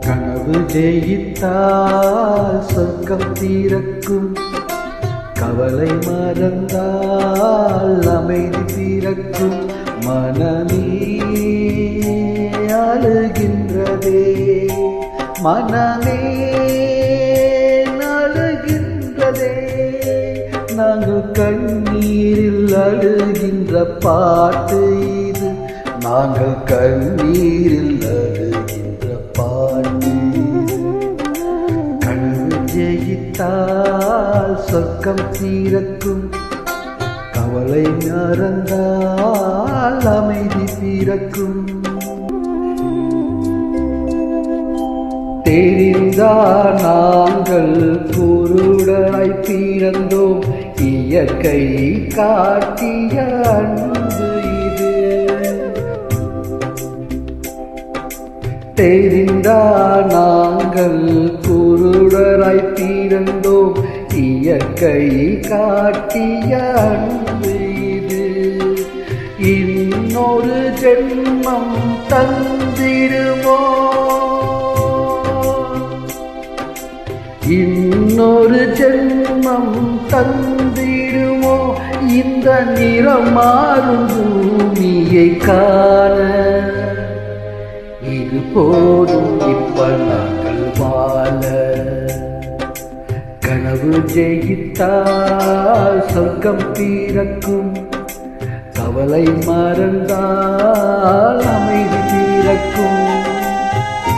கனவு ஜெயித்தால் சொர்க்கம் தீரக்கும், கவலை மறந்தால் அமைதி தீரக்கும். மனமே அழுகின்றதே, மனமே அழுகின்றதே, நாங்கள் கண்ணீரில் அழுகின்ற பாட்டு இது, நாங்கள் கண்ணீரில் அழுகின்ற பாட்டு இது. கனவு ஜெயித்தால் சொர்க்கம் தீரக்கும், கவலை மறந்தால் அமைதி தீரக்கும். தெரிந்தால் நாங்கள் குருடராய் பிறந்தோம், இயற்கை காட்டிய அன்பு இது. தெரிந்தால் நாங்கள் குருடராய் பிறந்தோம், இயற்கை காட்டிய அன்பு இது. இன்னொரு ஜென்மம் தந்திடுமோ, இன்னொரு ஜென்மம் தந்திடுமோ, இந்த நிறம் மாறும் பூமியை காண. இது போதும் இப்ப நாங்கள் வாழ. கனவு ஜெயித்தால் சொர்க்கம் தீரக்கும், கவலை மறந்தால் அமைதி தீரக்கும்.